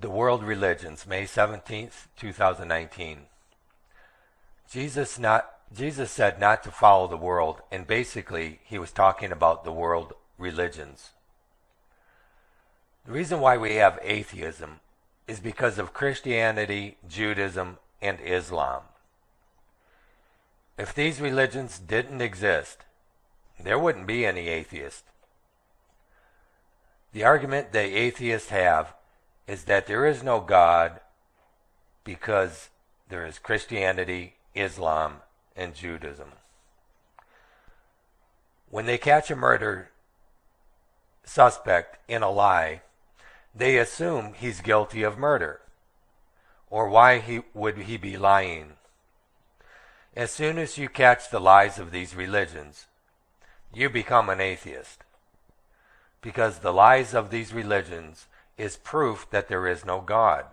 The World Religions, May 17th, 2019. Jesus said not to follow the world, and basically he was talking about the world religions. The reason why we have atheism is because of Christianity, Judaism, and Islam. If these religions didn't exist, there wouldn't be any atheists. The argument the atheists have is that there is no God because there is Christianity, Islam, and Judaism. When they catch a murder suspect in a lie, they assume he's guilty of murder. Or why would he be lying? As soon as you catch the lies of these religions, you become an atheist. Because the lies of these religions is proof that there is no God.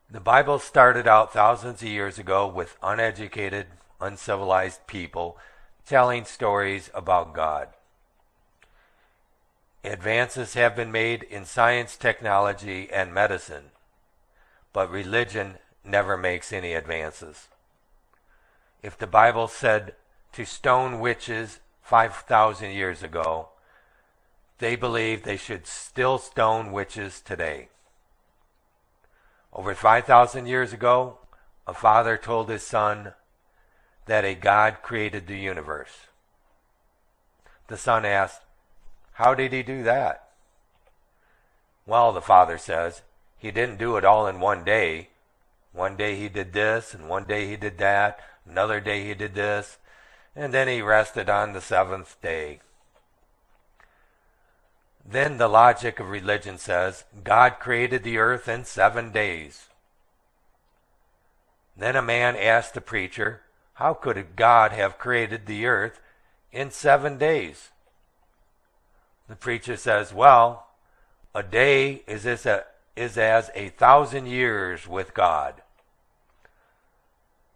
The Bible started out thousands of years ago with uneducated, uncivilized people telling stories about God. Advances have been made in science, technology, and medicine, but religion never makes any advances. If the Bible said to stone witches 5,000 years ago, they believe they should still stone witches today. Over 5,000 years ago, a father told his son that a God created the universe. The son asked, "How did he do that?" Well, the father says, he didn't do it all in one day. One day he did this, and one day he did that, another day he did this, and then he rested on the seventh day. Then the logic of religion says God created the earth in 7 days. Then a man asked the preacher, how could God have created the earth in 7 days? The preacher says, well, a day is as 1,000 years with God.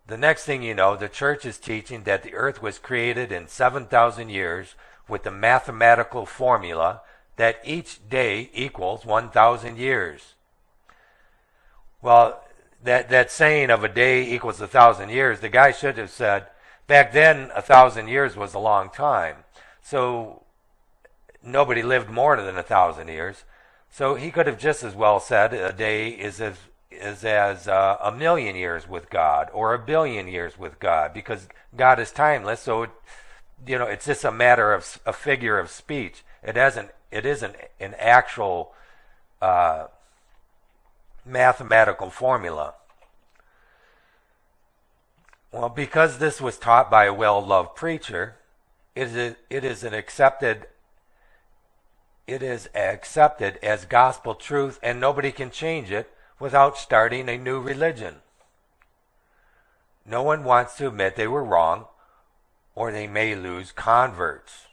The next thing you know, the church is teaching that the earth was created in 7,000 years with the mathematical formula that each day equals 1,000 years. Well, that saying of a day equals 1,000 years, the guy should have said, back then 1,000 years was a long time. So nobody lived more than 1,000 years. So he could have just as well said a day is as 1,000,000 years with God, or 1,000,000,000 years with God, because God is timeless. So it's just a matter of a figure of speech. It isn't an actual mathematical formula. Well, because this was taught by a well-loved preacher, it is accepted as gospel truth, and nobody can change it without starting a new religion. No one wants to admit they were wrong, or they may lose converts.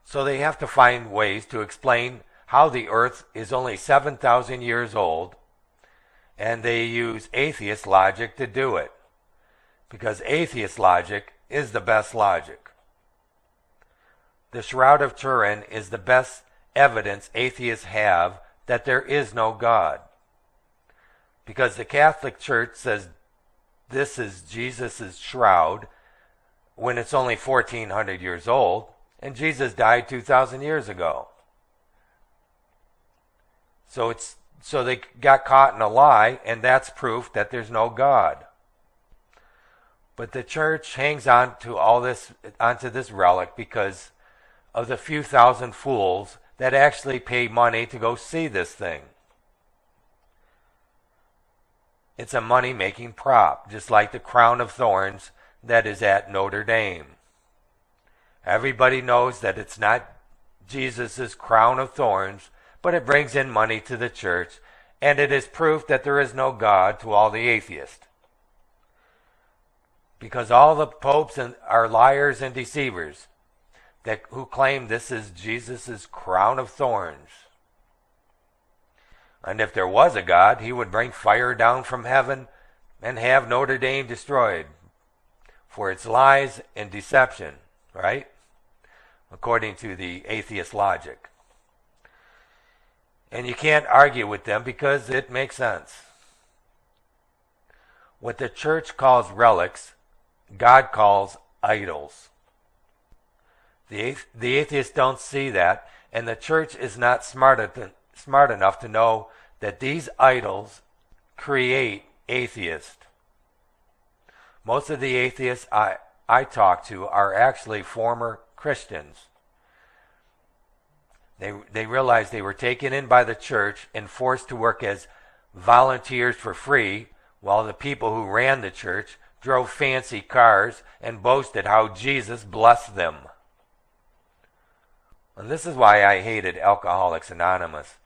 So they have to find ways to explain how the earth is only 7,000 years old, and they use atheist logic to do it, because atheist logic is the best logic. The Shroud of Turin is the best evidence atheists have that there is no God, because the Catholic Church says this is Jesus' shroud when it's only 1,400 years old, and Jesus died 2,000 years ago. So they got caught in a lie, and that's proof that there's no God. But the church hangs on to onto this relic because of the few thousand fools that actually pay money to go see this thing. It's a money-making prop, just like the crown of thorns that is at Notre Dame. Everybody knows that it's not Jesus' crown of thorns, but it brings in money to the church, and it is proof that there is no God to all the atheists. Because all the popes are liars and deceivers who claim this is Jesus' crown of thorns. And if there was a God, he would bring fire down from heaven and have Notre Dame destroyed for its lies and deception, right? According to the atheist logic. And you can't argue with them because it makes sense. What the church calls relics, God calls idols. The atheists don't see that, and the church is not smart enough to know that these idols create atheists. Most of the atheists I talk to are actually former Christians. They realized they were taken in by the church and forced to work as volunteers for free, while the people who ran the church drove fancy cars and boasted how Jesus blessed them. And this is why I hated Alcoholics Anonymous.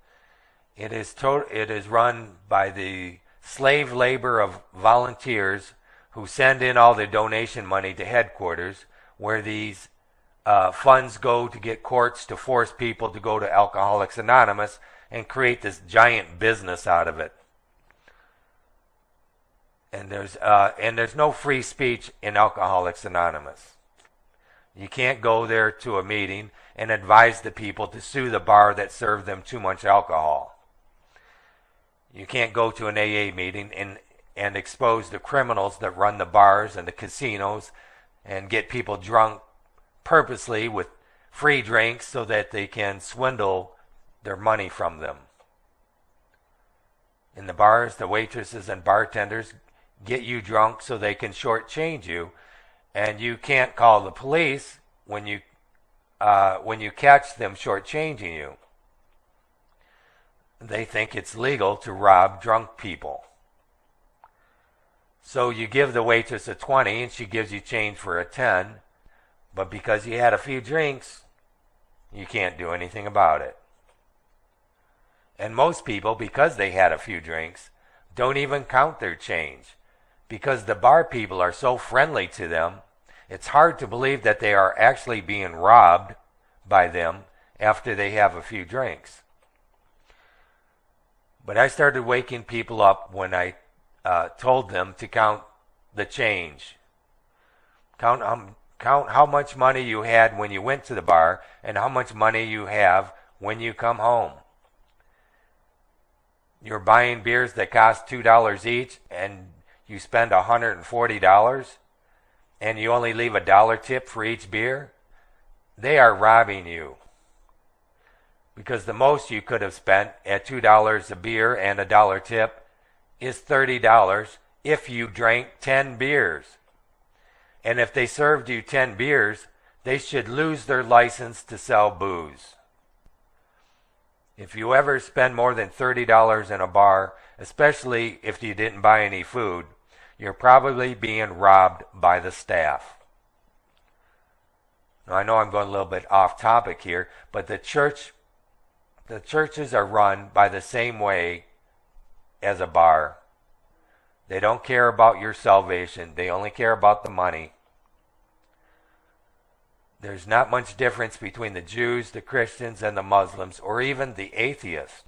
It is run by the slave labor of volunteers who send in all the donation money to headquarters, where these funds go to get courts to force people to go to Alcoholics Anonymous and create this giant business out of it. And there's no free speech in Alcoholics Anonymous. You can't go there to a meeting and advise the people to sue the bar that served them too much alcohol. You can't go to an AA meeting and expose the criminals that run the bars and the casinos and get people drunk purposely with free drinks so that they can swindle their money from them. In the bars, the waitresses and bartenders get you drunk so they can shortchange you, and you can't call the police when you catch them shortchanging you. They think it's legal to rob drunk people. So you give the waitress a 20 and she gives you change for a 10, but because you had a few drinks, you can't do anything about it. And most people, because they had a few drinks, don't even count their change. Because the bar people are so friendly to them, it's hard to believe that they are actually being robbed by them after they have a few drinks. But I started waking people up when I told them to count the change. Count how much money you had when you went to the bar and how much money you have when you come home. You're buying beers that cost $2 each and you spend $140 and you only leave $1 tip for each beer. They are robbing you. Because the most you could have spent at $2 a beer and $1 tip is $30 if you drank 10 beers. And if they served you 10 beers, they should lose their license to sell booze. If you ever spend more than $30 in a bar, especially if you didn't buy any food, you're probably being robbed by the staff. Now, I know I'm going a little bit off topic here, but the churches are run by the same way as a bar. They don't care about your salvation. They only care about the money. There's not much difference between the Jews, the Christians, and the Muslims, or even the atheists.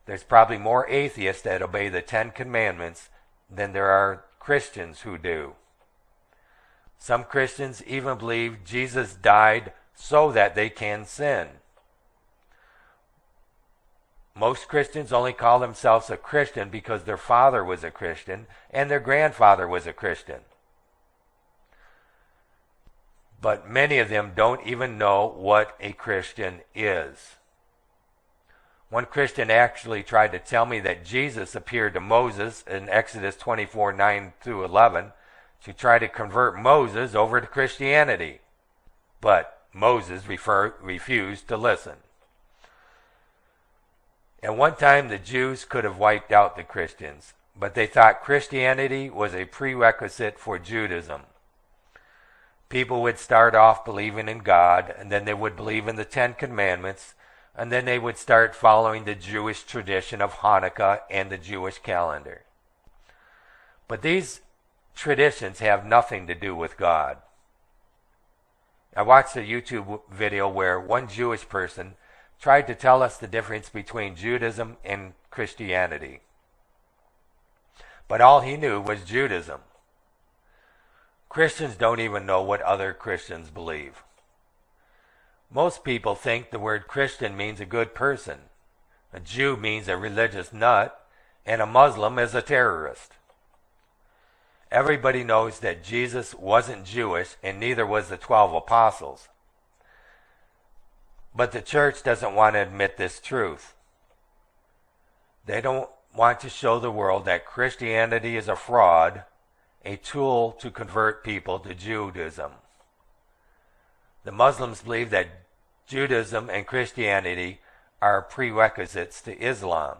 There's probably more atheists that obey the 10 Commandments than there are Christians who do. Some Christians even believe Jesus died so that they can sin. Most Christians only call themselves a Christian because their father was a Christian and their grandfather was a Christian. But many of them don't even know what a Christian is. One Christian actually tried to tell me that Jesus appeared to Moses in Exodus 24:9-11 to try to convert Moses over to Christianity. But Moses refused to listen. At one time, the Jews could have wiped out the Christians, but they thought Christianity was a prerequisite for Judaism. People would start off believing in God, and then they would believe in the 10 Commandments, and then they would start following the Jewish tradition of Hanukkah and the Jewish calendar. But these traditions have nothing to do with God. I watched a YouTube video where one Jewish person tried to tell us the difference between Judaism and Christianity. But all he knew was Judaism. Christians don't even know what other Christians believe. Most people think the word Christian means a good person. A Jew means a religious nut, and a Muslim is a terrorist. Everybody knows that Jesus wasn't Jewish, and neither was the 12 apostles. But the church doesn't want to admit this truth. They don't want to show the world that Christianity is a fraud, a tool to convert people to Judaism. The Muslims believe that Judaism and Christianity are prerequisites to Islam.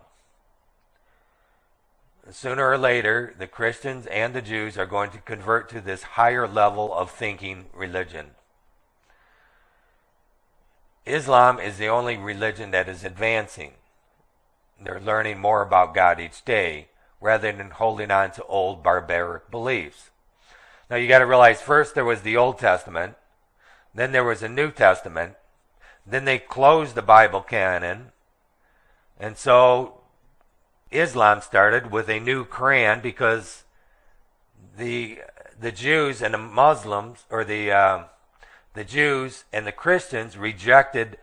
Sooner or later, the Christians and the Jews are going to convert to this higher level of thinking religion. Islam is the only religion that is advancing. They're learning more about God each day rather than holding on to old barbaric beliefs. Now you got to realize, first there was the Old Testament, then there was a New Testament, then they closed the Bible canon, and so Islam started with a new Quran because the Jews and the Muslims, or the Jews and the Christians rejected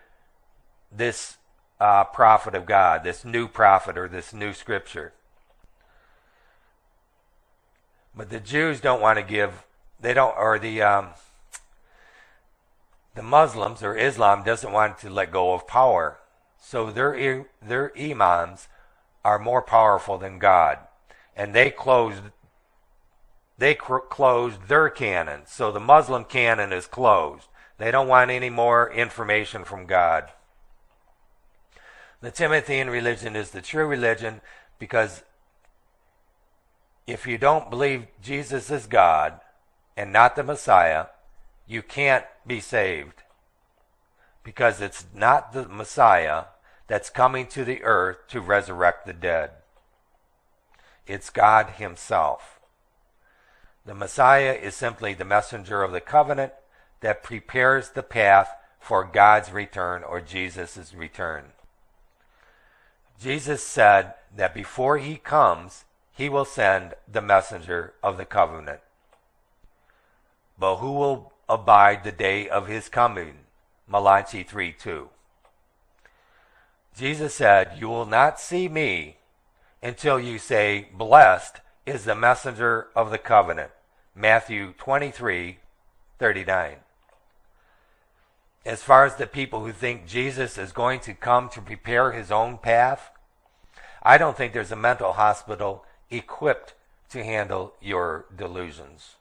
this prophet of God, this new prophet or this new scripture. But the Jews don't want to give, they don't, or the Muslims or Islam doesn't want to let go of power. So their imams are more powerful than God, and they closed their canon. So the Muslim canon is closed. They don't want any more information from God. The Timothian religion is the true religion, because if you don't believe Jesus is God and not the Messiah, you can't be saved, because it's not the Messiah that's coming to the earth to resurrect the dead. It's God himself. The Messiah is simply the messenger of the covenant that prepares the path for God's return, or Jesus' return. Jesus said that before he comes, he will send the messenger of the covenant. But who will abide the day of his coming? Malachi 3:2. Jesus said, "You will not see me until you say, 'Blessed is the messenger of the covenant.'" Matthew 23:39. As far as the people who think Jesus is going to come to prepare his own path, I don't think there's a mental hospital equipped to handle your delusions.